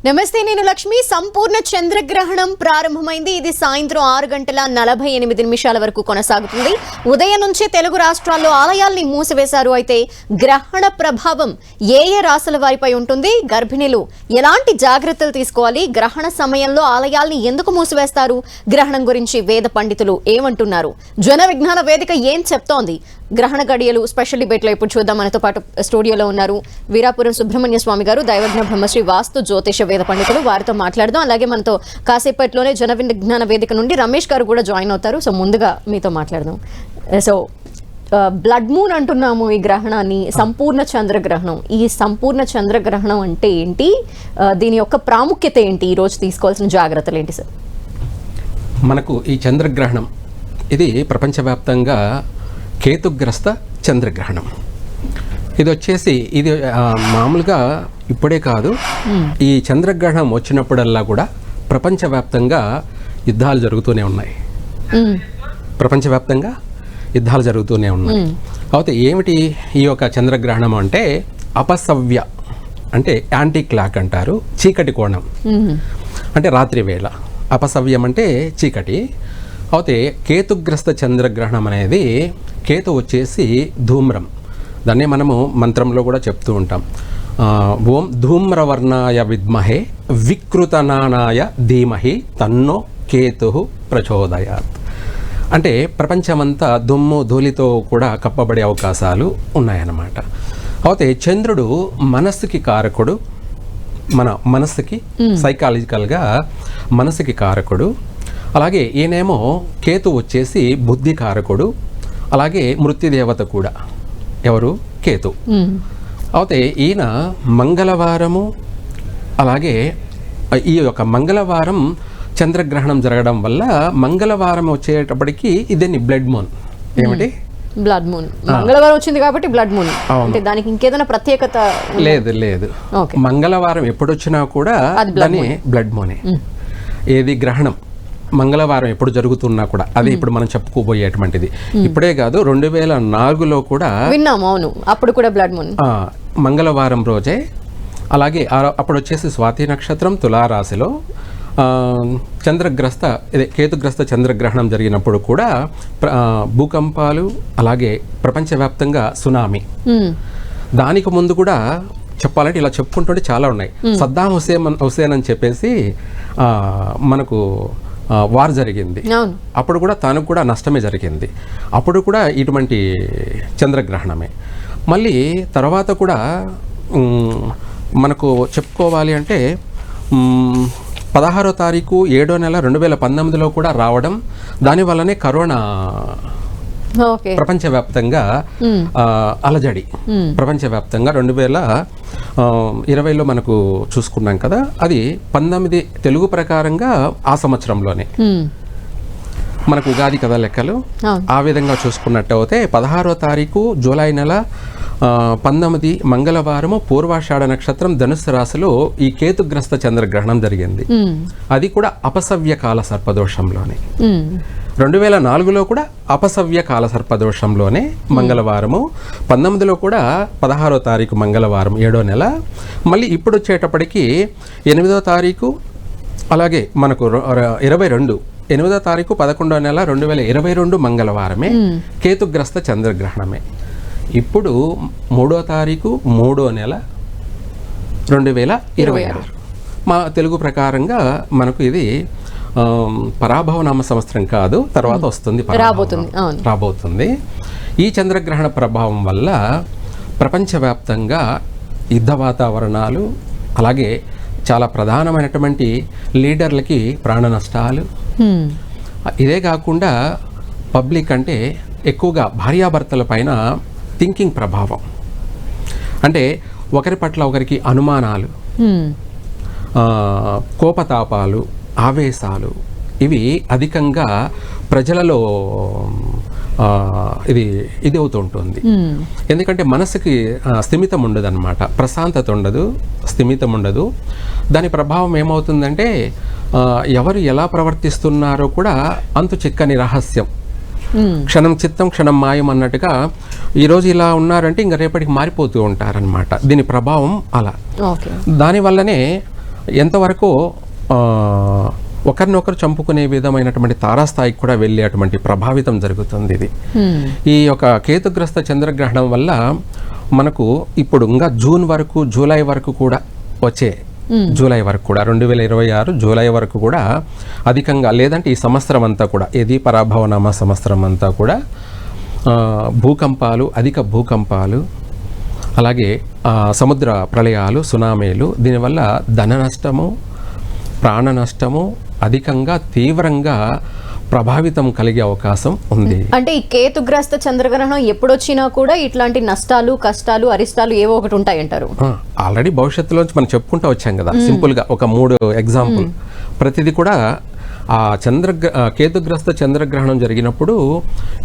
నమస్తే, నేను లక్ష్మి. సంపూర్ణ చంద్రగ్రహణం ప్రారంభమైంది. ఇది సాయంత్రం 6:48 వరకు కొనసాగుతుంది. ఉదయం నుంచి తెలుగు రాష్ట్రాల్లో ఆలయాల్ని మూసివేశారు. అయితే గ్రహణ ప్రభావం ఏ రాశుల వారిపై ఉంటుంది? గర్భిణీలు ఎలాంటి జాగ్రత్తలు తీసుకోవాలి? గ్రహణ సమయంలో ఆలయాల్ని ఎందుకు మూసివేస్తారు? గ్రహణం గురించి వేద పండితులు ఏమంటున్నారు? జన విజ్ఞాన వేదిక ఏం చెప్తోంది? గ్రహణ గడియలు స్పెషల్ డిబేట్లో ఇప్పుడు చూద్దాం. మనతో పాటు స్టూడియోలో ఉన్నారు వీరాపురం సుబ్రహ్మణ్య స్వామి గారు, దైవజ్ఞ బ్రహ్మశ్రీ వాస్తు జ్యోతిష వేద పండితులు. వారితో మాట్లాడదాం. అలాగే మనతో కాసేపట్లోనే జన విజ్ఞాన వేదిక నుండి రమేష్ గారు కూడా జాయిన్ అవుతారు. సో ముందుగా మీతో మాట్లాడదాం. సో బ్లడ్ మూన్ అంటున్నాము ఈ గ్రహణాన్ని, సంపూర్ణ చంద్రగ్రహణం. ఈ సంపూర్ణ చంద్రగ్రహణం అంటే ఏంటి? దీని యొక్క ప్రాముఖ్యత ఏంటి? ఈ రోజు తీసుకోవాల్సిన జాగ్రత్తలు ఏంటి సార్? మనకు ఈ చంద్రగ్రహణం ఇది ప్రపంచవ్యాప్తంగా కేతుగ్రస్త చంద్రగ్రహణం. ఇది వచ్చేసి ఇది మామూలుగా ఇప్పుడే కాదు, ఈ చంద్రగ్రహణం వచ్చినప్పుడల్లా కూడా ప్రపంచవ్యాప్తంగా యుద్ధాలు జరుగుతూనే ఉన్నాయి. ప్రపంచవ్యాప్తంగా యుద్ధాలు జరుగుతూనే ఉన్నాయి. అయితే ఏమిటి ఈ యొక్క చంద్రగ్రహణం అంటే? అపసవ్య అంటే యాంటీ క్లాక్ అంటారు, చీకటి కోణం అంటే రాత్రి వేళ. అపసవ్యం అంటే చీకటి. అయితే కేతుగ్రస్త చంద్రగ్రహణం అనేది, కేతు వచ్చేసి ధూమ్రం, దాన్ని మనము మంత్రంలో కూడా చెప్తూ ఉంటాం. ఓం ధూమ్రవర్ణాయ విద్మహే వికృతనానాయ ధీమహి తన్నో కేతు ప్రచోదయాత్. అంటే ప్రపంచమంతా దుమ్ము ధూళితో కూడా కప్పబడే అవకాశాలు ఉన్నాయన్నమాట. అయితే చంద్రుడు మనస్సుకి కారకుడు, మన మనస్సుకి సైకాలజికల్గా మనసుకి కారకుడు. అలాగే ఈయనేమో కేతు వచ్చేసి బుద్ధి కారకుడు, అలాగే మృత్యుదేవత కూడా. ఎవరు? కేతు. అయితే ఈయన మంగళవారము, అలాగే ఈ యొక్క మంగళవారం చంద్రగ్రహణం జరగడం వల్ల మంగళవారం వచ్చేటప్పటికి ఇదేని బ్లడ్ మూన్. ఏమిటి? Blood moon. మంగళవారం వచ్చింది కాబట్టి బ్లడ్ మూన్. అంటే దానికి ఇంకేదైనా ప్రత్యేకత? లేదు. మంగళవారం ఎప్పుడు వచ్చినా కూడా దాని బ్లడ్ మూనే. ఏది గ్రహణం మంగళవారం ఎప్పుడు జరుగుతున్నా కూడా అది ఇప్పుడు మనం చెప్పుకోబోయేటువంటిది. ఇప్పుడే కాదు, 2004లో కూడా విన్నాము. అవును, అప్పుడు కూడా బ్లడ్ మూన్ మంగళవారం రోజే. అలాగే అప్పుడు వచ్చేసి స్వాతి నక్షత్రం తులారాశిలో చంద్రగ్రస్త కేతుగ్రస్త చంద్రగ్రహణం జరిగినప్పుడు కూడా భూకంపాలు, అలాగే ప్రపంచవ్యాప్తంగా సునామీ. దానికి ముందు కూడా చెప్పాలంటే ఇలా చెప్పుకుంటుంటే చాలా ఉన్నాయి. సద్దాం హుసేన్ అని చెప్పేసి మనకు వార్ జరిగింది. అప్పుడు కూడా తనకు కూడా నష్టమే జరిగింది. అప్పుడు కూడా ఇటువంటి చంద్రగ్రహణమే. మళ్ళీ తర్వాత కూడా మనకు చెప్పుకోవాలి అంటే 16వ తారీఖు 7వ నెల 2019లో కూడా రావడం, దానివల్లనే కరోనా ప్రపంచవ్యాప్తంగా అలజడి. ప్రపంచవ్యాప్తంగా 2020లో మనకు చూసుకున్నాం కదా, అది 19 తెలుగు ప్రకారంగా ఆ సంవత్సరంలోనే మనకు ఉగాది కదా లెక్కలు. ఆ విధంగా చూసుకున్నట్టు అయితే 16వ తారీఖు జూలై నెల 19 మంగళవారము పూర్వాషాఢ నక్షత్రం ధనుస్సు రాశిలో ఈ కేతుగ్రస్త చంద్రగ్రహణం జరిగింది. అది కూడా అపసవ్య కాల సర్పదోషంలోనే. 2004లో కూడా అపసవ్య కాల సర్పదోషంలోనే మంగళవారము, 19లో కూడా 16వ తారీఖు మంగళవారం 7వ నెల. మళ్ళీ ఇప్పుడు వచ్చేటప్పటికి 8వ తారీఖు, అలాగే మనకు 8వ తారీఖు 11వ నెల 2022 మంగళవారమే కేతుగ్రస్త చంద్రగ్రహణమే. ఇప్పుడు 3వ తారీఖు 3వ నెల 2026 మా తెలుగు ప్రకారంగా మనకు ఇది పరాభవనామ సంవత్సరం కాదు, తర్వాత వస్తుంది, రాబోతుంది. ఈ చంద్రగ్రహణ ప్రభావం వల్ల ప్రపంచవ్యాప్తంగా యుద్ధ వాతావరణాలు, అలాగే చాలా ప్రధానమైనటువంటి లీడర్లకి ప్రాణ నష్టాలు. ఇదే కాకుండా పబ్లిక్ అంటే ఎక్కువగా భార్యాభర్తల పైన థింకింగ్ ప్రభావం, అంటే ఒకరి పట్ల ఒకరికి అనుమానాలు, కోపతాపాలు, ఆవేశాలు, ఇవి అధికంగా ప్రజలలో ఇది అవుతుంటుంది. ఎందుకంటే మనసుకి స్థిమితం ఉండదు అన్నమాట, ప్రశాంతత ఉండదు, స్థిమితం ఉండదు. దాని ప్రభావం ఏమవుతుందంటే ఎవరు ఎలా ప్రవర్తిస్తున్నారో కూడా అంతు చిక్కని రహస్యం. క్షణం చిత్తం క్షణం మాయం అన్నట్టుగా ఈరోజు ఇలా ఉన్నారంటే ఇంకా రేపటికి మారిపోతూ ఉంటారనమాట. దీని ప్రభావం అలా. దానివల్లనే ఎంతవరకు ఒకరినొకరు చంపుకునే విధమైనటువంటి తారాస్థాయికి కూడా వెళ్ళేటువంటి ప్రభావితం జరుగుతుంది ఇది. ఈ యొక్క కేతుగ్రస్త చంద్రగ్రహణం వల్ల మనకు ఇప్పుడు ఇంకా జూలై వరకు కూడా వచ్చే జూలై వరకు కూడా 2026 జూలై వరకు కూడా అధికంగా, లేదంటే ఈ సంవత్సరం అంతా కూడా ఏది పరాభవనామ సంవత్సరం అంతా కూడా భూకంపాలు, అధిక భూకంపాలు, అలాగే సముద్ర ప్రళయాలు, సునామీలు, దీనివల్ల ధన నష్టము, ప్రాణ నష్టము అధికంగా తీవ్రంగా ప్రభావితం కలిగే అవకాశం ఉంది. అంటే ఈ కేతుగ్రస్త చంద్రగ్రహణం ఎప్పుడొచ్చినా కూడా ఇట్లాంటి నష్టాలు, కష్టాలు, అరిష్టాలు ఏవో ఒకటి ఉంటాయంటారు. ఆల్రెడీ భవిష్యత్తులోంచి మనం చెప్పుకుంటూ వచ్చాం కదా, సింపుల్గా ఒక 3 ఎగ్జాంపుల్. ప్రతిదీ కూడా ఆ కేతుగ్రస్త చంద్రగ్రహణం జరిగినప్పుడు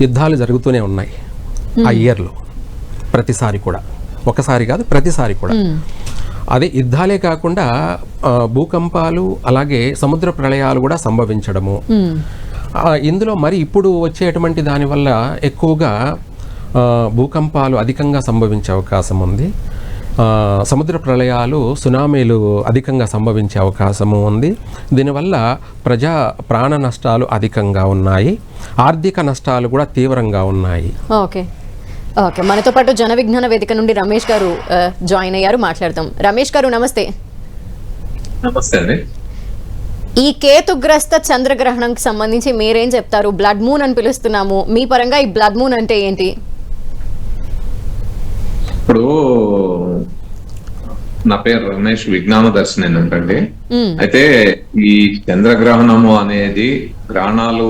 యుద్ధాలు జరుగుతూనే ఉన్నాయి ఆ ఇయర్లో, ప్రతిసారి కూడా, ఒకసారి కాదు ప్రతిసారి కూడా. అదే యుద్ధాలే కాకుండా భూకంపాలు, అలాగే సముద్ర ప్రళయాలు కూడా సంభవించడము. ఇందులో మరి ఇప్పుడు వచ్చేటువంటి దానివల్ల ఎక్కువగా భూకంపాలు అధికంగా సంభవించే అవకాశం ఉంది. సముద్ర ప్రళయాలు, సునామీలు అధికంగా సంభవించే అవకాశము ఉంది. దీనివల్ల ప్రాణ నష్టాలు అధికంగా ఉన్నాయి, ఆర్థిక నష్టాలు కూడా తీవ్రంగా ఉన్నాయి. ఓకే, మనతో పాటు జన విజ్ఞాన వేదిక నుండి రమేష్ గారు జాయిన్ అయ్యారు, మాట్లాడతాం. రమేష్ గారు నమస్తే. నమస్తే అండి. ఈ కేతుగ్రస్త చంద్రగ్రహణంకి సంబంధించి మీరేం చెప్తారు? బ్లడ్ మూన్ అని పిలుస్తున్నాము, మీ పరంగా ఈ బ్లడ్ మూన్ అంటే ఏంటి? ఇప్పుడు నా పేరు రమేష్, విజ్ఞాన దర్శిని ఏంటంటే, అయితే ఈ చంద్రగ్రహణము అనేది గ్రహణాలు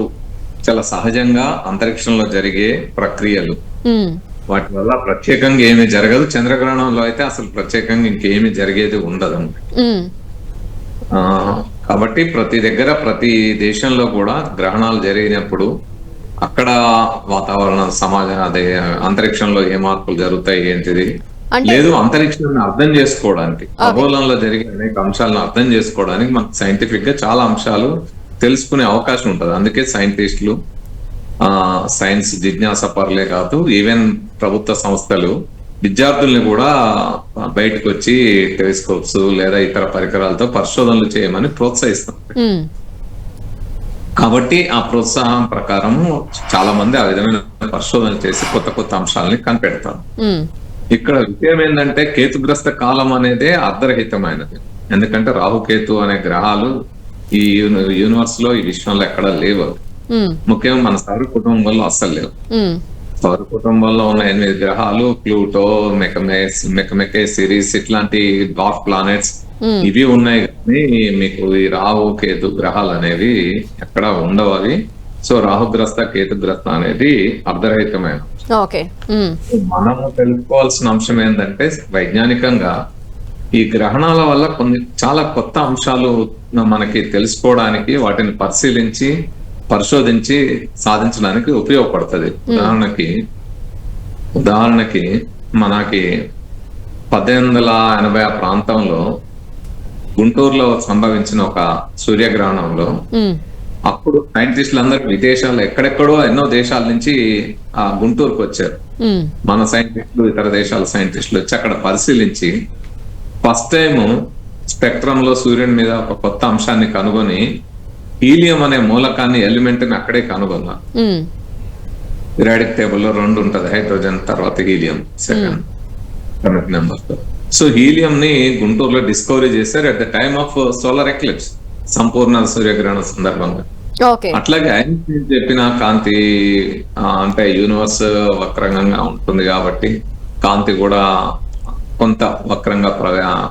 చాలా సహజంగా అంతరిక్షంలో జరిగే ప్రక్రియలు. వాటి వల్ల ప్రత్యేకంగా ఏమీ జరగదు. చంద్రగ్రహణంలో అయితే అసలు ప్రత్యేకంగా ఇంకేమీ జరిగేది ఉండదు. కాబట్టి ప్రతి దగ్గర, ప్రతి దేశంలో కూడా గ్రహణాలు జరిగినప్పుడు అక్కడ వాతావరణ అదే అంతరిక్షంలో ఏ మార్పులు జరుగుతాయి ఏంటిది లేదు, అంతరిక్షాన్ని అర్థం చేసుకోవడానికి, ఖగోళంలో జరిగే అనేక అంశాలను అర్థం చేసుకోవడానికి మనకు సైంటిఫిక్ గా చాలా అంశాలు తెలుసుకునే అవకాశం ఉంటుంది. అందుకే సైంటిస్టులు, సైన్స్ జిజ్ఞాస పరులే కాదు, ఈవెన్ ప్రభుత్వ సంస్థలు విద్యార్థుల్ని కూడా బయటకు వచ్చి టెలిస్కోప్స్ లేదా ఇతర పరికరాలతో పరిశోధనలు చేయమని ప్రోత్సహిస్తాం. కాబట్టి ఆ ప్రోత్సాహం ప్రకారం చాలా మంది ఆ విధమైన పరిశోధనలు చేసి కొత్త కొత్త అంశాలని కనిపెడతారు. ఇక్కడ విషయం ఏంటంటే, కేతుగ్రస్త కాలం అనేదే అర్ధరహితమైనది. ఎందుకంటే రాహుకేతు అనే గ్రహాలు ఈ యూనివర్స్ లో, ఈ విశ్వంలో ఎక్కడ లేవు. ముఖ్యంగా మన సౌర కుటుంబంలో అస్సలు లేవు. సౌర కుటుంబంలో ఉన్న 8 గ్రహాలు, ప్లూటో, మెకమెకే సిరీస్, ఇట్లాంటి డార్క్ ప్లానెట్స్ ఇవి ఉన్నాయి. కానీ మీకు ఈ రాహు కేతు గ్రహాలు అనేవి ఎక్కడ ఉండవు అవి. సో రాహుగ్రస్త కేతుగ్రస్త అనేది అర్ధరహితమైన. మనము తెలుసుకోవాల్సిన అంశం ఏంటంటే, వైజ్ఞానికంగా ఈ గ్రహణాల వల్ల చాలా కొత్త అంశాలు మనకి తెలుసుకోవడానికి, వాటిని పరిశోధించి సాధించడానికి ఉపయోగపడుతుంది. ఉదాహరణకి మనకి 1880 ఆ ప్రాంతంలో గుంటూరులో సంభవించిన ఒక సూర్యగ్రహణంలో అప్పుడు సైంటిస్టులు అందరూ విదేశాల్లో ఎక్కడెక్కడో ఎన్నో దేశాల నుంచి ఆ గుంటూరుకు వచ్చారు. మన సైంటిస్టులు, ఇతర దేశాల సైంటిస్టులు వచ్చి అక్కడ పరిశీలించి ఫస్ట్ టైం స్పెక్ట్రమ్ లో సూర్యుని మీద ఒక కొత్త అంశాన్ని కనుగొని హీలియం అనే మూలకాన్ని, ఎలిమెంట్ ని అక్కడే కనుగొన్నారు. పిరియాడిక్ టేబుల్ లో 2 ఉంటది, హైడ్రోజన్ తర్వాత హీలియం, సెకండ్ నెంబర్ తో. సో హీలియం ని గుంటూరులో డిస్కవరీ చేశారు at the time of solar eclipse, సంపూర్ణ సూర్యగ్రహణ సందర్భంగా. అట్లాగే ఐన్స్టీన్ చెప్పిన కాంతి అంటే యూనివర్స్ వక్రంగా ఉంటుంది కాబట్టి కాంతి కూడా కొంత వక్రంగా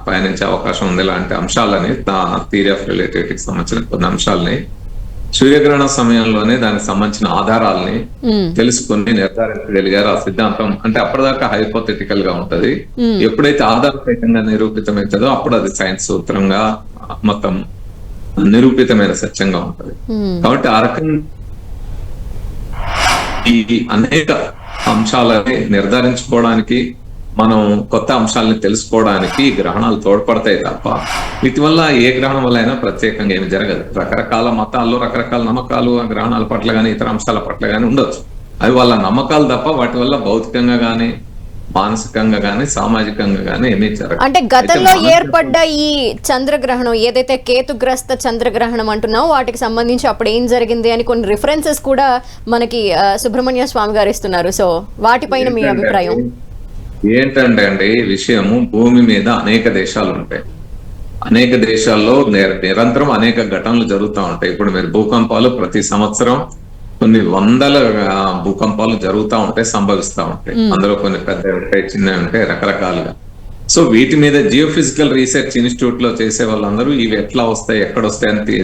పయనించే అవకాశం ఉంది. ఇలాంటి అంశాలని, థియరీ ఆఫ్ రిలేటివిటీకి సంబంధించిన కొన్ని అంశాలని సూర్యగ్రహణ సమయంలోనే దానికి సంబంధించిన ఆధారాలని తెలుసుకుని నిర్ధారించగలిగారు. ఆ సిద్ధాంతం అంటే అప్పటిదాకా హైపోథెటికల్ గా ఉంటది. ఎప్పుడైతే ఆధారపేతంగా నిరూపితమవుతుందో అప్పుడు అది సైన్స్ సూత్రంగా మొత్తం నిరూపితమైన సత్యంగా ఉంటది. కాబట్టి ఆ రకంగా ఈ అనేక అంశాలని నిర్ధారించుకోవడానికి, మనం కొత్త అంశాలని తెలుసుకోవడానికి గ్రహణాలు తోడ్పడతాయి తప్ప వీటి వల్ల ఏ గ్రహణం వల్ల అయినా ప్రత్యేకంగా ఏమి జరగదు. రకరకాల మతాల్లో రకరకాల నమ్మకాలు ఆ గ్రహణాల పట్ల గానీ ఇతర అంశాల పట్ల గానీ ఉండొచ్చు. అవి వాళ్ళ నమ్మకాలు తప్ప వాటి వల్ల భౌతికంగా గానీ మానసికంగా గానీ సామాజికంగా గానీ ఏమీ జరగదు. అంటే గతంలో ఏర్పడ్డ ఈ చంద్రగ్రహణం ఏదైతే కేతుగ్రస్త చంద్రగ్రహణం అంటున్నావో వాటికి సంబంధించి అప్పుడు ఏం జరిగింది అని కొన్ని రిఫరెన్సెస్ కూడా మనకి సుబ్రహ్మణ్య స్వామి గారు ఇస్తున్నారు. సో వాటిపైన మీ అభిప్రాయం ఏంటంటే అండి, విషయము భూమి మీద అనేక దేశాలు ఉంటాయి. అనేక దేశాల్లో నిరంతరం అనేక ఘటనలు జరుగుతూ ఉంటాయి. ఇప్పుడు మీరు భూకంపాలు ప్రతి సంవత్సరం కొన్ని వందల భూకంపాలు జరుగుతూ ఉంటాయి, సంభవిస్తూ ఉంటాయి. అందులో కొన్ని పెద్దవి ఉంటాయి, చిన్నవి ఉంటాయి, రకరకాలుగా. సో వీటి మీద జియోఫిజికల్ రీసెర్చ్ ఇన్స్టిట్యూట్ లో చేసే వాళ్ళందరూ ఇవి ఎట్లా వస్తాయి, ఎక్కడ వస్తాయి అని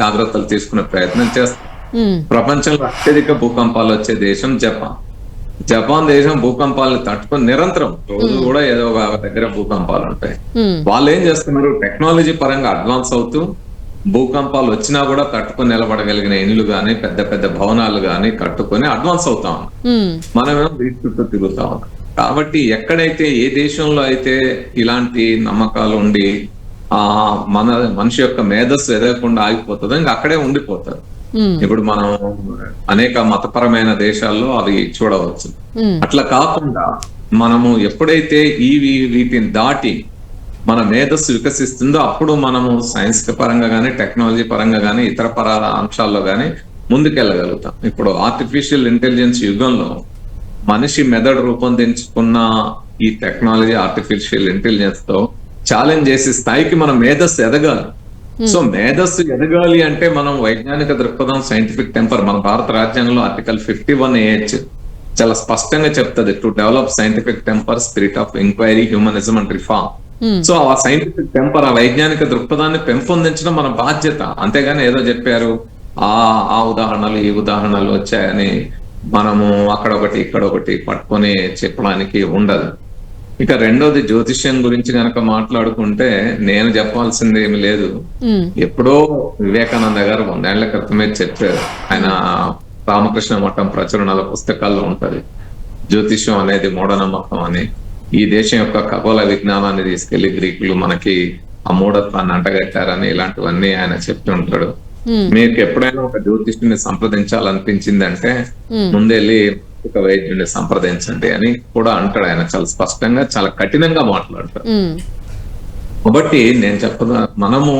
జాగ్రత్తలు తీసుకునే ప్రయత్నం చేస్తారు. ప్రపంచంలో అత్యధిక భూకంపాలు వచ్చే దేశం జపాన్. జపాన్ దేశం భూకంపాలను తట్టుకొని నిరంతరం రోజు కూడా ఏదో ఒక దగ్గర భూకంపాలు ఉంటాయి. వాళ్ళు ఏం చేస్తున్నారు, టెక్నాలజీ పరంగా అడ్వాన్స్ అవుతూ భూకంపాలు వచ్చినా కూడా తట్టుకొని నిలబడగలిగిన ఇండ్లు గానీ పెద్ద పెద్ద భవనాలు గానీ కట్టుకొని అడ్వాన్స్ అవుతా ఉన్నాం. మనమేమో వీటి చుట్టూ తిరుగుతా ఉన్నాం. కాబట్టి ఎక్కడైతే ఏ దేశంలో అయితే ఇలాంటి నమ్మకాలు ఉండి మనిషి యొక్క మేధస్సు ఎదగకుండా ఆగిపోతుందో ఇంకా అక్కడే ఉండిపోతారు. ఇప్పుడు మనం అనేక మతపరమైన దేశాల్లో అవి చూడవచ్చు. అట్లా కాకుండా మనము ఎప్పుడైతే వీటిని దాటి మన మేధస్సు వికసిస్తుందో అప్పుడు మనము సైన్స్ పరంగా గానీ టెక్నాలజీ పరంగా గానీ ఇతర అంశాల్లో గానీ ముందుకెళ్ళగలుగుతాం. ఇప్పుడు ఆర్టిఫిషియల్ ఇంటెలిజెన్స్ యుగంలో మనిషి మెదడు రూపొందించుకున్న ఈ టెక్నాలజీ ఆర్టిఫిషియల్ ఇంటెలిజెన్స్ తో ఛాలెంజ్ చేసే స్థాయికి మన మేధస్సు ఎదగాలి. సో మేధస్సు ఎదగాలి అంటే మనం వైజ్ఞానిక దృక్పథం, సైంటిఫిక్ టెంపర్, మన భారత రాజ్యాంగంలో ఆర్టికల్ 51AH చాలా స్పష్టంగా చెప్తుంది, to develop scientific temper, spirit of enquiry, humanism and reform. So ఆ సైంటిఫిక్ టెంపర్, ఆ వైజ్ఞానిక దృక్పథాన్ని పెంపొందించడం మన బాధ్యత. అంతేగాని ఏదో చెప్పారు ఆ ఉదాహరణలు ఈ ఉదాహరణలు వచ్చాయని మనము అక్కడొకటి ఇక్కడొకటి పట్టుకొని చెప్పడానికి ఉండదు. ఇక రెండోది జ్యోతిష్యం గురించి గనక మాట్లాడుకుంటే నేను చెప్పాల్సింది ఏమి లేదు. ఎప్పుడో వివేకానంద గారు 100 ఏళ్ల క్రితమే చెప్పారు. ఆయన రామకృష్ణ మఠం ప్రచురణల పుస్తకాల్లో ఉంటది, జ్యోతిష్యం అనేది మూఢనమ్మకం అని. ఈ దేశం యొక్క ఖగోళ విజ్ఞానాన్ని తీసుకెళ్లి గ్రీకులు మనకి ఆ మూఢత్వాన్ని అంటగట్టారని ఇలాంటివన్నీ ఆయన చెప్తూ ఉంటాడు. మీకు ఎప్పుడైనా ఒక జ్యోతిష్యుని సంప్రదించాలనిపించింది అంటే ముందెళ్ళి ఒక వైద్యుని సంప్రదించండి అని కూడా అంటాడు ఆయన. చాలా స్పష్టంగా, చాలా కఠినంగా మాట్లాడతాడు. కాబట్టి నేను చెప్పదా, మనము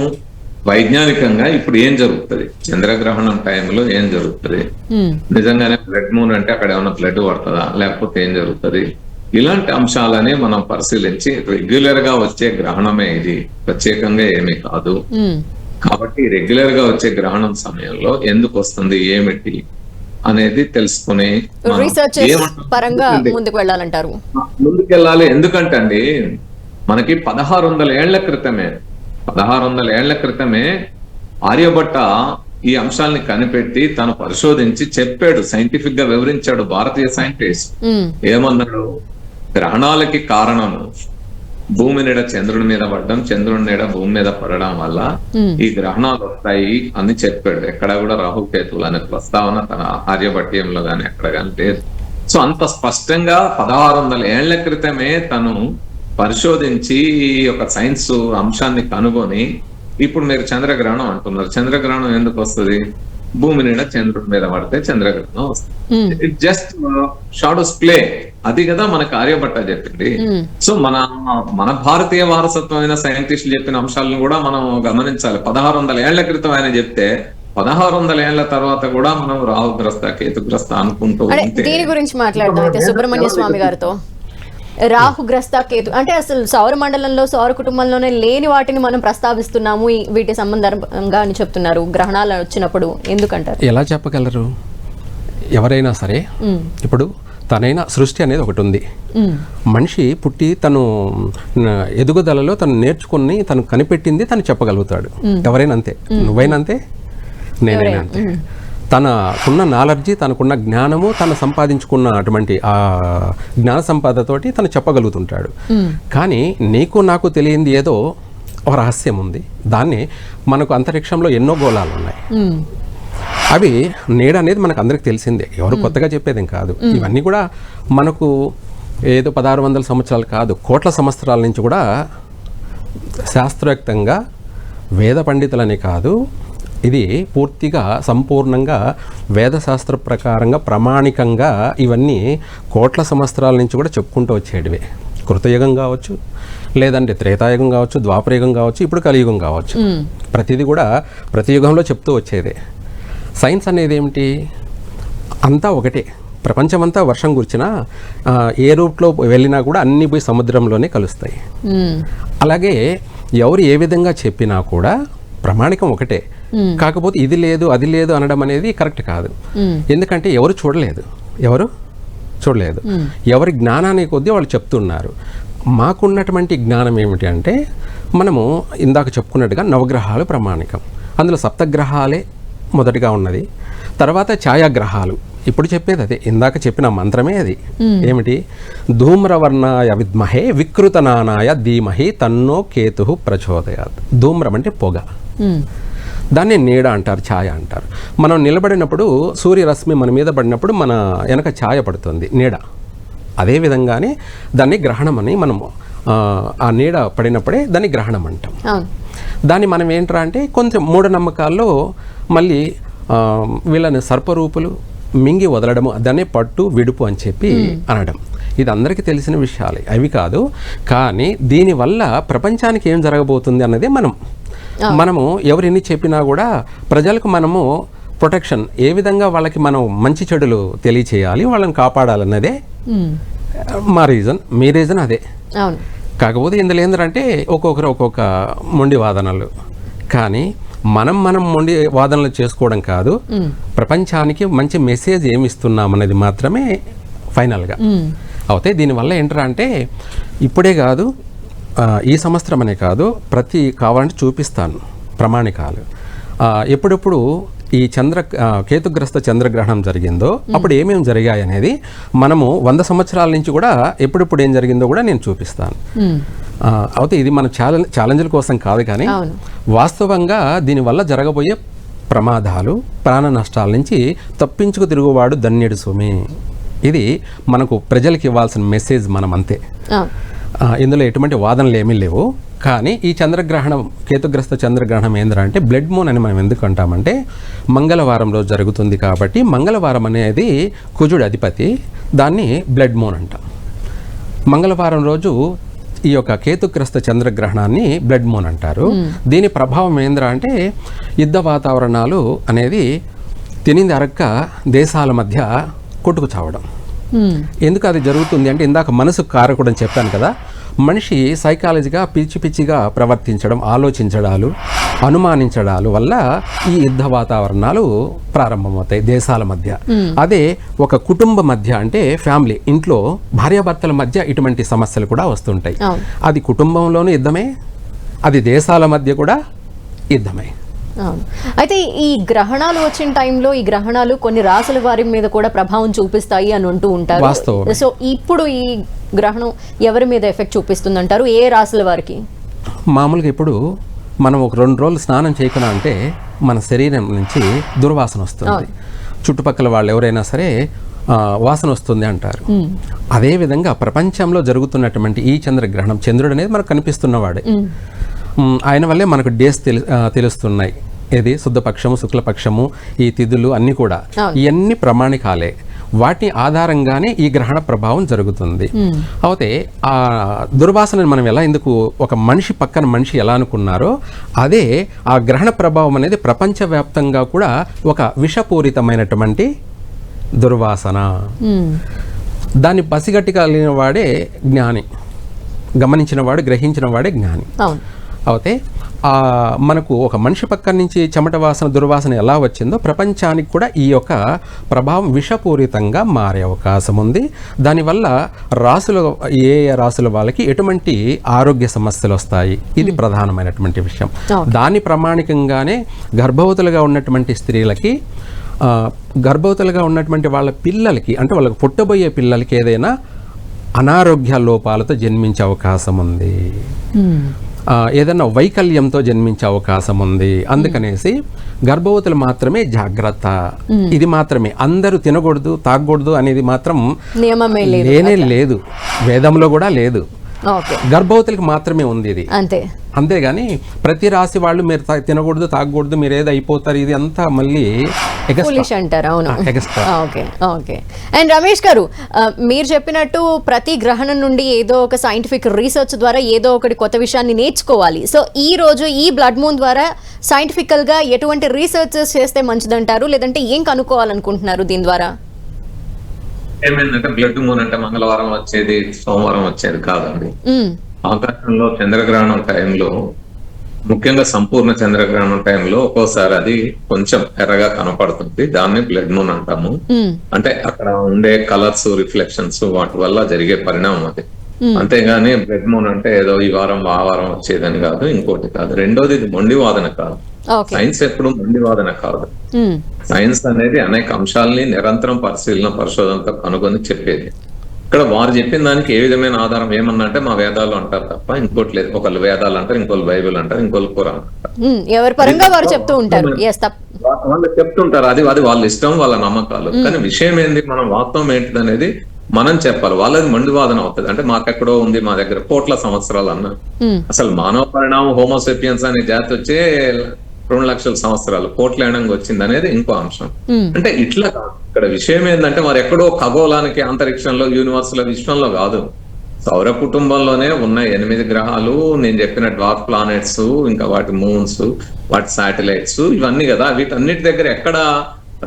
వైజ్ఞానికంగా ఇప్పుడు ఏం జరుగుతుంది, చంద్రగ్రహణం టైంలో ఏం జరుగుతుంది, నిజంగానే బ్లడ్ మూన్ అంటే అక్కడ ఏమైనా బ్లడ్ పడుతుందా, లేకపోతే ఏం జరుగుతుంది, ఇలాంటి అంశాలని మనం పరిశీలించి రెగ్యులర్ గా వచ్చే గ్రహణమే ఇది, ప్రత్యేకంగా ఏమీ కాదు. కాబట్టి రెగ్యులర్ గా వచ్చే గ్రహణం సమయంలో ఎందుకు వస్తుంది, ఏమిటి అనేది తెలుసుకుని పరంగా ముందుకు వెళ్ళాలంటారు. ముందుకెళ్ళాలి. ఎందుకంటే అండి మనకి 1600 ఏళ్ల క్రితమే ఆర్యభట్ట ఈ అంశాలని కనిపెట్టి తను పరిశోధించి చెప్పాడు, సైంటిఫిక్ గా వివరించాడు. భారతీయ సైంటిస్ట్ ఏమన్నాడు, గ్రహణాలకి కారణము భూమి నీడ చంద్రుడి మీద పడడం, చంద్రుడి నీడ భూమి మీద పడడం వల్ల ఈ గ్రహణాలు వస్తాయి అని చెప్పాడు. ఎక్కడ కూడా రాహుకేతువులు అనే ప్రస్తావన తన ఆర్యభట్యంలో గాని ఎక్కడ గాని లేదు. సో అంత స్పష్టంగా 1600 ఏళ్ల క్రితమే తను పరిశోధించి ఈ యొక్క సైన్స్ అంశాన్ని కనుగొని ఇప్పుడు మీరు చంద్రగ్రహణం అంటున్నారు. చంద్రగ్రహణం ఎందుకు వస్తుంది, భూమి నీడ చంద్రుడి మీద పడితే చంద్రగ్రహణం వస్తుంది. ఇట్ జస్ట్ షాడోస్ ప్లే, అది కదా మనకు ఆర్యభట్ట చెప్పింది. సో మన భారతీయ వారసత్వమైన సైంటిస్టులు చెప్పిన అంశాలను కూడా మనం గమనించాలి. 1600 ఏళ్ల క్రితం ఆయన చెప్తే 1600 ఏళ్ల తర్వాత కూడా మనం రాహుగ్రస్త కేతుగ్రస్త అనుకుంటూ దీని గురించి మాట్లాడదాం అయితే సుబ్రహ్మణ్య స్వామి గారితో. రాహుగ్రస్త కేతు అంటే అసలు సౌర మండలంలో సౌర కుటుంబంలోనే లేని వాటిని మనం ప్రస్తావిస్తున్నాము వీటి సంబంధంగా అని చెప్తున్నారు. గ్రహణాలు వచ్చినప్పుడు ఎందుకంటారు? ఎలా చెప్పగలరు ఎవరైనా సరే? ఇప్పుడు తనైన సృష్టి అనేది ఒకటి ఉంది. మనిషి పుట్టి తను ఎదుగుదలలో తను నేర్చుకుని తను కనిపెట్టింది తను చెప్పగలుగుతాడు. ఎవరైనా అంతే, నువ్వైనా అంతే, నేనైనా అంతే. తనకున్న నాలెడ్జి, తనకున్న జ్ఞానము, తను సంపాదించుకున్న అటువంటి ఆ జ్ఞాన సంపాదతోటి తను చెప్పగలుగుతుంటాడు. కానీ నీకు నాకు తెలియంది ఏదో ఒక రహస్యం ఉంది. దాన్ని మనకు అంతరిక్షంలో ఎన్నో గోళాలు ఉన్నాయి. అవి నీడ అనేది మనకు అందరికి తెలిసిందే, ఎవరు కొత్తగా చెప్పేదేం కాదు. ఇవన్నీ కూడా మనకు ఏదో 1600 సంవత్సరాలు కాదు, కోట్ల సంవత్సరాల నుంచి కూడా శాస్త్రయుక్తంగా వేద పండితులని కాదు, ఇది పూర్తిగా సంపూర్ణంగా వేదశాస్త్ర ప్రకారంగా ప్రామాణికంగా ఇవన్నీ కోట్ల సంవత్సరాల నుంచి కూడా చెప్పుకుంటూ వచ్చేటివే. కృతయుగం కావచ్చు, లేదంటే త్రేతాయుగం కావచ్చు, ద్వాపరయుగం కావచ్చు, ఇప్పుడు కలియుగం కావచ్చు. ప్రతిదీ కూడా ప్రతి యుగంలో చెప్తూ వచ్చేదే. సైన్స్ అనేది ఏమిటి? అంతా ఒకటే. ప్రపంచమంతా వర్షం కురిచినా ఏ రూట్లో వెళ్ళినా కూడా అన్నీ పోయి సముద్రంలోనే కలుస్తాయి. అలాగే ఎవరు ఏ విధంగా చెప్పినా కూడా ప్రామాణికం ఒకటే. కాకపోతే ఇది లేదు అది లేదు అనడం అనేది కరెక్ట్ కాదు. ఎందుకంటే ఎవరు చూడలేదు, ఎవరి జ్ఞానాన్ని కొద్దీ వాళ్ళు చెప్తున్నారు. మాకున్నటువంటి జ్ఞానం ఏమిటి అంటే, మనము ఇందాక చెప్పుకున్నట్టుగా నవగ్రహాలు ప్రామాణికం. అందులో సప్తగ్రహాలే మొదటిగా ఉన్నది, తర్వాత ఛాయాగ్రహాలు. ఇప్పుడు చెప్పేది అదే, ఇందాక చెప్పిన మంత్రమే అది. ఏమిటి? ధూమ్రవర్ణాయ విద్మహే వికృతనానాయ ధీమహి తన్నో కేతు ప్రచోదయాత్. ధూమ్రం అంటే పొగ, దాన్ని నీడ అంటారు, ఛాయ అంటారు. మనం నిలబడినప్పుడు సూర్యరశ్మి మన మీద పడినప్పుడు మన వెనక ఛాయ పడుతుంది, నీడ. అదేవిధంగానే దాన్ని గ్రహణం అని మనము ఆ నీడ పడినప్పుడే దాన్ని గ్రహణం అంటాం. దాన్ని మనం ఏంట్రా అంటే కొంచెం మూఢనమ్మకాల్లో మళ్ళీ వీళ్ళని సర్పరూపులు మింగి వదలడము, దాన్నే పట్టు విడుపు అని చెప్పి అనడం. ఇది అందరికీ తెలిసిన విషయాలే, అవి కాదు. కానీ దీనివల్ల ప్రపంచానికి ఏం జరగబోతుంది అన్నదే మనము ఎవరు ఎన్ని చెప్పినా కూడా ప్రజలకు మనము ప్రొటెక్షన్ ఏ విధంగా వాళ్ళకి మనం మంచి చెడులు తెలియచేయాలి, వాళ్ళని కాపాడాలన్నదే మా రీజన్, మీ రీజన్ అదే. కాకపోతే ఇందులో ఏంటంటే ఒక్కొక్కరు ఒక్కొక్క మొండి వాదనలు. కానీ మనం మొండి వాదనలు చేసుకోవడం కాదు, ప్రపంచానికి మంచి మెసేజ్ ఏమి ఇస్తున్నాం అనేది మాత్రమే ఫైనల్గా. అయితే దీనివల్ల ఏంటరా అంటే ఇప్పుడే కాదు, ఈ సంవత్సరం అనే కాదు, కావాలంటే చూపిస్తాను ప్రామాణికాలు. ఎప్పుడెప్పుడు ఈ కేతుగ్రస్త చంద్రగ్రహణం జరిగిందో అప్పుడు ఏమేమి జరిగాయి అనేది మనము 100 సంవత్సరాల నుంచి కూడా ఎప్పుడెప్పుడు ఏం జరిగిందో కూడా నేను చూపిస్తాను. అయితే ఇది మన ఛాలెంజ్ల కోసం కాదు, కానీ వాస్తవంగా దీనివల్ల జరగబోయే ప్రమాదాలు, ప్రాణ నష్టాల నుంచి తప్పించుకు తిరుగువాడు ధన్యుడు సుమి. ఇది మనకు ప్రజలకు ఇవ్వాల్సిన మెసేజ్, మనం అంతే. ఇందులో ఎటువంటి వాదనలు ఏమీ లేవు. కానీ ఈ చంద్రగ్రహణం, కేతుగ్రస్త చంద్రగ్రహణం ఏంటంటే బ్లడ్ మూన్ అని మనం ఎందుకు అంటామంటే మంగళవారం రోజు జరుగుతుంది కాబట్టి. మంగళవారం అనేది కుజుడు అధిపతి, దాన్ని బ్లడ్ మూన్ అంటాం. మంగళవారం రోజు ఈ యొక్క కేతుగ్రస్త చంద్రగ్రహణాన్ని బ్లడ్ మూన్ అంటారు. దీని ప్రభావం ఏంద్రా అంటే యుద్ధ వాతావరణాలు అనేది తినింది అరక్క దేశాల మధ్య కొట్టుకు చావడం. ఎందుకు అది జరుగుతుంది అంటే ఇందాక మనసు కారకుడు అని చెప్పాను కదా, మనిషి సైకాలజీగా పిచ్చిగా ప్రవర్తించడం, ఆలోచించడాలు, అనుమానించడాలు వల్ల ఈ యుద్ధ వాతావరణాలు ప్రారంభమవుతాయి దేశాల మధ్య. అదే ఒక కుటుంబ మధ్య అంటే ఫ్యామిలీ, ఇంట్లో భార్యాభర్తల మధ్య ఇటువంటి సమస్యలు కూడా వస్తుంటాయి. అది కుటుంబంలోనూ యుద్ధమే, అది దేశాల మధ్య కూడా యుద్ధమే. అయితే ఈ గ్రహణాలు వచ్చిన టైంలో ఈ గ్రహణాలు కొన్ని రాసుల వారి మీద కూడా ప్రభావం చూపిస్తాయి అని అంటూ ఉంటారు. సో ఇప్పుడు ఈ గ్రహణం ఎవరి మీద ఎఫెక్ట్ చూపిస్తుంది అంటారు? ఏ రాసుల వారికి? మామూలుగా ఇప్పుడు మనం ఒక 2 రోజులు స్నానం చేయకుండా అంటే మన శరీరం నుంచి దుర్వాసన వస్తుంది. చుట్టుపక్కల వాళ్ళు ఎవరైనా సరే వాసన వస్తుంది అంటారు. అదేవిధంగా ప్రపంచంలో జరుగుతున్నటువంటి ఈ చంద్రగ్రహణం, చంద్రుడు అనేది మనకు కనిపిస్తున్నవాడే, ఆయన వల్లే మనకు డేస్ తెలుస్తున్నాయి. ఏది శుద్ధపక్షము, శుక్లపక్షము, ఈ తిథులు అన్నీ కూడా ఇవన్నీ ప్రామాణికాలే. వాటి ఆధారంగానే ఈ గ్రహణ ప్రభావం జరుగుతుంది. అయితే ఆ దుర్వాసనని మనం ఎందుకు ఒక మనిషి పక్కన మనిషి ఎలా అనుకున్నారో అదే ఆ గ్రహణ ప్రభావం అనేది ప్రపంచవ్యాప్తంగా కూడా ఒక విషపూరితమైనటువంటి దుర్వాసన. దాన్ని పసిగట్టగలిగిన వాడే జ్ఞాని, గమనించిన వాడు, గ్రహించిన వాడే జ్ఞాని. అయితే మనకు ఒక మనిషి పక్కన నుంచి చెమట వాసన, దుర్వాసన ఎలా వచ్చిందో ప్రపంచానికి కూడా ఈ యొక్క ప్రభావం విషపూరితంగా మారే అవకాశం ఉంది. దానివల్ల ఏ రాసుల వాళ్ళకి ఎటువంటి ఆరోగ్య సమస్యలు వస్తాయి, ఇది ప్రధానమైనటువంటి విషయం. దాని ప్రామాణికంగానే గర్భవతులుగా ఉన్నటువంటి స్త్రీలకి, గర్భవతులుగా ఉన్నటువంటి వాళ్ళ పిల్లలకి, అంటే వాళ్ళకి పుట్టబోయే పిల్లలకి ఏదైనా అనారోగ్య లోపాలతో జన్మించే అవకాశం ఉంది, ఏదైనా వైకల్యంతో జన్మించే అవకాశం ఉంది. అందుకనేసి గర్భవతులు మాత్రమే జాగ్రత్త. ఇది మాత్రమే, అందరూ తినకూడదు, తాగకూడదు అనేది మాత్రం లేనే లేదు, వేదంలో కూడా లేదు. గర్భవతులకు మాత్రమే ఉంది ఇది. అంతే. అంతేగాని ప్రతి రాశి వాళ్ళు మీరు తినకూడదు తాగకూడదు మీరు ఏది అయిపోతారు ఇది అంతా మళ్ళీ ఫులిష్ అంటారు. అవును. Extra. Okay okay. And Ramesh గారు, మీరు చెప్పినట్టు ప్రతి గ్రహణం నుండి ఏదో ఒక సైంటిఫిక్ రీసెర్చ్ ద్వారా ఏదో ఒకటి కొత్త విషయాన్ని నేర్చుకోవాలి. సో ఈ రోజు ఈ బ్లడ్ మూన్ ద్వారా సైంటిఫికల్ గా ఎటువంటి రీసెర్చెస్ చేస్తే మంచిదంటారు, లేదంటే ఏం కనుక్కోవాలనుకుంటున్నారు దీని ద్వారా? ఏమైందంటే బ్లడ్ మూన్ అంటే మంగళవారం వచ్చేది సోమవారం వచ్చేది కాదండి. ఆకాశంలో చంద్రగ్రహణం టైంలో, ముఖ్యంగా సంపూర్ణ చంద్రగ్రహణం టైంలో ఒక్కోసారి అది కొంచెం ఎర్రగా కనపడుతుంది. దాన్ని బ్లడ్ మూన్ అంటాము. అంటే అక్కడ ఉండే కలర్స్, రిఫ్లెక్షన్స్ వాటి వల్ల జరిగే పరిణామం అది. అంతేగాని బ్లడ్ మూన్ అంటే ఏదో ఈ వారం ఆ వారం వచ్చేదని కాదు, ఇంకోటి కాదు. రెండోది ఇది మొండి వాదన కాదు. సైన్స్ ఎప్పుడు మొండి వాదన కాదు. సైన్స్ అనేది అనేక అంశాలని నిరంతరం పరిశోధనతో కనుగొని చెప్పేది. ఇక్కడ వారు చెప్పిన దానికి ఏ విధమైన ఆధారం ఏమన్నా అంటే మా వేదాలు అంటారు తప్ప ఇంకోటి లేదు. ఒకళ్ళు వేదాలు అంటారు, ఇంకోళ్ళు బైబిల్ అంటారు, ఇంకోళ్ళు ఖురాన్ అంటారు. ఎవరి పరంగా వారు చెప్తూ ఉంటారు. వాళ్ళు చెప్తుంటారు, అది వాళ్ళ ఇష్టం, వాళ్ళ నమ్మకాలు. కానీ విషయం ఏంది, మనం వాస్తవం ఏంటిది అనేది మనం చెప్పాలి. వాళ్ళది మండి వాదన అవుతుంది. అంటే మాకెక్కడో ఉంది, మా దగ్గర కోట్ల సంవత్సరాలు అన్నారు. అసలు మానవ పరిణామం హోమోసెపియన్స్ అనే జాతి వచ్చే 2 లక్షల సంవత్సరాలు, కోట్ల ఏడంగా వచ్చింది అనేది ఇంకో అంశం. అంటే ఇట్లా కాదు. ఇక్కడ విషయం ఏంటంటే మరి ఎక్కడో ఖగోళానికి, అంతరిక్షంలో, యూనివర్స్ లో, విశ్వంలో కాదు, సౌర కుటుంబంలోనే ఉన్న 8 గ్రహాలు, నేను చెప్పిన డ్వార్ఫ్ ప్లానెట్స్, ఇంకా వాటి మూన్స్, వాటి శాటిలైట్స్, ఇవన్నీ కదా. వీటన్నిటి దగ్గర ఎక్కడ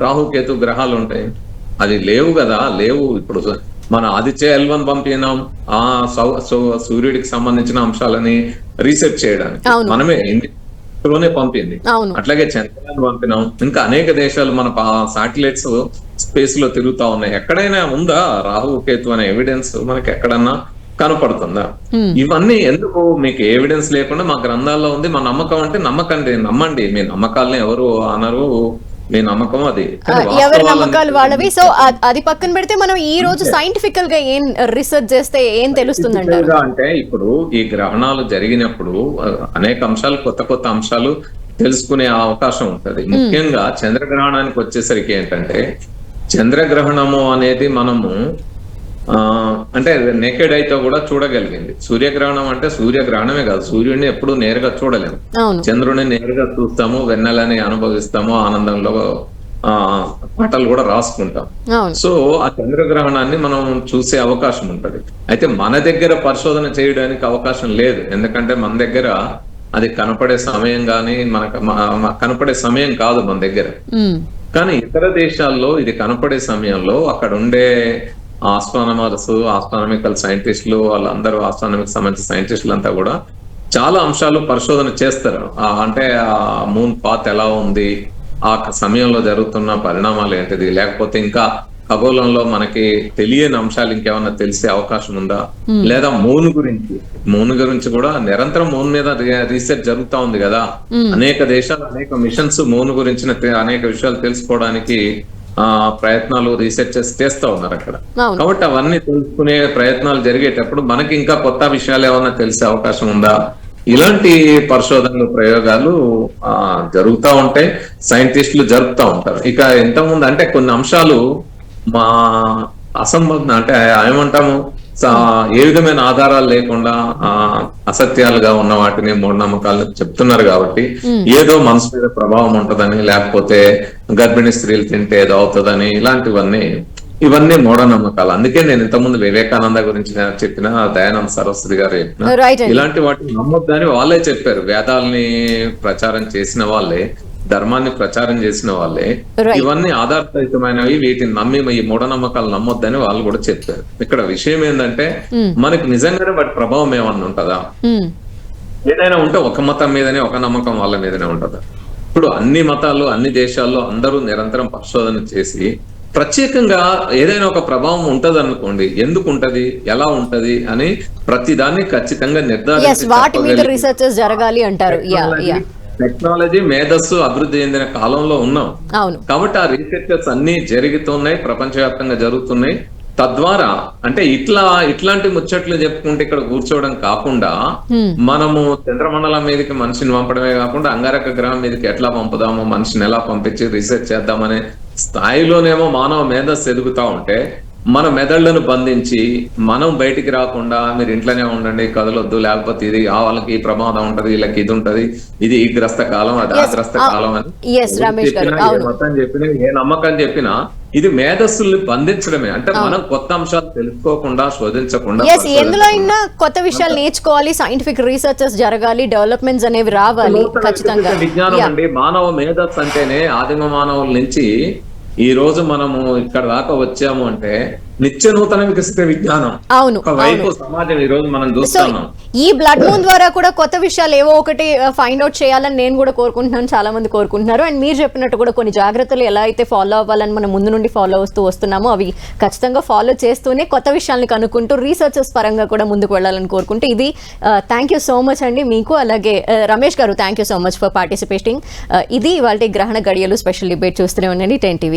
రాహుకేతు గ్రహాలు ఉంటాయి? అది లేవు కదా, లేవు. ఇప్పుడు మన ఆదిత్య L1 పంపినాం ఆ సూర్యుడికి సంబంధించిన అంశాలని రీసెర్చ్ చేయడానికి, మనమే ఇండియాలోనే పంపింది. అట్లాగే చంద్రయాన్ పంపినాం. ఇంకా అనేక దేశాలు మన శాటిలైట్స్ స్పేస్ లో తిరుగుతా ఉన్నాయి. ఎక్కడైనా ఉందా రాహు కేతు అనే ఎవిడెన్స్ మనకి ఎక్కడన్నా కనపడుతుందా? ఇవన్నీ ఎందుకు? మీకు ఎవిడెన్స్ లేకుండా మా గ్రంథాల్లో ఉంది, మా నమ్మకం అంటే నమ్మండి. మీ నమ్మకాలని ఎవరు అనరు, మీ నమ్మకం అది. ఎవరి నమ్మకాలు వాళ్ళవి. సో అది పక్కన పెడితే మనం ఈ రోజు సైంటిఫికల్ గా ఏం రీసెర్చ్ చేస్తే ఏం తెలుస్తుంది అంటారు? అంటే ఇప్పుడు ఈ గ్రహణాలు జరిగినప్పుడు అనేక అంశాలు, కొత్త అంశాలు తెలుసుకునే అవకాశం ఉంటది. ముఖ్యంగా చంద్రగ్రహణానికి వచ్చేసరికి ఏంటంటే, చంద్రగ్రహణము అనేది మనము అంటే నేకెడ్ అయితే కూడా చూడగలిగింది. సూర్యగ్రహణం అంటే సూర్యగ్రహణమే కాదు, సూర్యుడిని ఎప్పుడు నేరుగా చూడలేము. చంద్రుడిని నేరుగా చూస్తాము, వెన్నెలని అనుభవిస్తాము, ఆనందంలో పాటలు కూడా రాసుకుంటాం. సో ఆ చంద్రగ్రహణాన్ని మనం చూసే అవకాశం ఉంటది. అయితే మన దగ్గర పరిశోధన చేయడానికి అవకాశం లేదు. ఎందుకంటే మన దగ్గర అది కనపడే సమయం కానీ, మనకు కనపడే సమయం కాదు మన దగ్గర. కానీ ఇతర దేశాల్లో ఇది కనపడే సమయంలో అక్కడ ఉండే ఆస్ట్రానమర్స్, ఆస్ట్రానమికల్ సైంటిస్టులు, వాళ్ళందరూ ఆస్ట్రానమిక్ సంబంధించిన సైంటిస్టులు అంతా కూడా చాలా అంశాలు పరిశోధన చేస్తారు. అంటే ఆ మూన్ పాత్ ఎలా ఉంది, ఆ సమయంలో జరుగుతున్న పరిణామాలు ఏంటిది, లేకపోతే ఇంకా ఖగోళంలో మనకి తెలియని అంశాలు ఇంకేమన్నా తెలిసే అవకాశం ఉందా, లేదా మూన్ గురించి కూడా నిరంతరం మూన్ మీద రీసెర్చ్ జరుగుతా ఉంది కదా. అనేక దేశాలు, అనేక మిషన్స్ మూన్ గురించిన అనేక విషయాలు తెలుసుకోవడానికి ప్రయత్నాలు, రీసెర్చెస్ చేస్తా ఉన్నారు అక్కడ. కాబట్టి అవన్నీ తెలుసుకునే ప్రయత్నాలు జరిగేటప్పుడు మనకి ఇంకా కొత్త విషయాలు ఏమన్నా తెలిసే అవకాశం ఉందా, ఇలాంటి పరిశోధనలు, ప్రయోగాలు జరుగుతూ ఉంటాయి. సైంటిస్టులు జరుపుతూ ఉంటారు. ఇక ఇంతకుముందు అంటే కొన్ని అంశాలు మా అసంబద్ధం అంటే ఏమంటాము, ఏ విధమైన ఆధారాలు లేకుండా అసత్యాలుగా ఉన్న వాటిని, మూఢనమ్మకాలను చెప్తున్నారు. కాబట్టి ఏదో మనసు మీద ప్రభావం ఉంటదని, లేకపోతే గర్భిణీ స్త్రీలు తింటే ఏదో అవుతుందని, ఇవన్నీ మూఢనమ్మకాలు. అందుకే నేను ఇంతకుముందు వివేకానంద గురించి చెప్పిన, దయానంద సరస్వతి గారు చెప్పిన, ఇలాంటి వాటిని నమ్మొద్దని వాళ్ళే చెప్పారు. వేదాలని ప్రచారం చేసిన వాళ్ళే, ధర్మాన్ని ప్రచారం చేసిన వాళ్ళే ఇవన్నీ ఆధారరహితమైనవి, వీటిని నమ్మి ఈ మూఢనమ్మకాలు నమ్మొద్దని వాళ్ళు కూడా చెప్పారు. ఇక్కడ విషయం ఏంటంటే, మనకి నిజంగానే వాటి ప్రభావం ఏమన్నా ఉంటుందా? ఏదైనా ఉంటే ఒక మతం మీదనే, ఒక నమ్మకం వాళ్ళ మీదనే ఉంటుందా? ఇప్పుడు అన్ని మతాలు, అన్ని దేశాల్లో అందరూ నిరంతరం పరిశోధన చేసి ప్రత్యేకంగా ఏదైనా ఒక ప్రభావం ఉంటది అనుకోండి, ఎందుకు ఉంటది, ఎలా ఉంటది అని ప్రతి దాన్ని ఖచ్చితంగా నిర్ధారించి, టెక్నాలజీ, మేధస్సు అభివృద్ధి చెందిన కాలంలో ఉన్నాం. కాబట్టి ఆ రీసెర్చెస్ అన్ని జరుగుతున్నాయి, ప్రపంచవ్యాప్తంగా జరుగుతున్నాయి. తద్వారా అంటే ఇట్లాంటి ముచ్చట్లు చెప్పుకుంటే ఇక్కడ కూర్చోవడం కాకుండా, మనము చంద్రమండలం మీదకి మనిషిని పంపడమే కాకుండా అంగారక గ్రహం మీదకి ఎట్లా పంపుదాము, మనిషిని ఎలా పంపించి రీసెర్చ్ చేద్దామనే స్థాయిలోనేమో మానవ మేధస్సు ఎదుగుతా ఉంటే, మన మెదళ్లను బంధించి మనం బయటికి రాకుండా మీరు ఇంట్లోనే ఉండండి, కదలొద్దు, లేకపోతే ఇది వాళ్ళకి ప్రమాదం ఉంటది, వీళ్ళకి ఇది ఉంటది, ఇది ఈ గ్రస్త కాలం, అది ఆ గ్రస్త కాలం అని మొత్తం చెప్పిన ఏ నమ్మకం చెప్పినా ఇది మేధస్సుల్ని బంధించడమే. అంటే మనం కొత్త అంశాలు తెలుసుకోకుండా శోధించకుండా ఎందులో అయినా కొత్త విషయాలు నేర్చుకోవాలి, సైంటిఫిక్ రీసెర్చెస్ జరగాలి, డెవలప్మెంట్స్ అనేవి రావాలి ఖచ్చితంగా. విజ్ఞానం అండి, మానవ మేధస్సు అంటేనే ఆదిమ మానవుల నుంచి ఈ రోజు మనము ఇక్కడ దాకా వచ్చాము అంటే నిత్య నూతన వికసిత విజ్ఞానం. అవును, ఒకవైపు సమాజం ఈ రోజు మనం చూస్తున్నాం. ఈ బ్లడ్ మూన్ ద్వారా కూడా కొత్త విషయాలు ఏవో ఒకటి ఫైండ్ అవుట్ చేయాలని నేను కూడా కోరుకుంటున్నాను, చాలా మంది కోరుకుంటున్నారు. అండ్ మీరు చెప్పినట్టు కూడా కొన్ని జాగ్రత్తలు ఎలా అయితే ఫాలో అవ్వాలని మనం ముందు నుండి ఫాలో వస్తున్నామో అవి ఖచ్చితంగా ఫాలో చేస్తూనే కొత్త విషయాలను కనుక్కుంటూ రీసెర్చెస్ పరంగా కూడా ముందుకు వెళ్ళాలని కోరుకుంటూ ఇది థ్యాంక్ యూ సో మచ్ అండి మీకు. అలాగే రమేష్ గారు, thank you so much for participating. ఇది వాళ్ళ గ్రహణ గడియలు స్పెషల్ డిబేట్. చూస్తూనే ఉండండి 10 TV.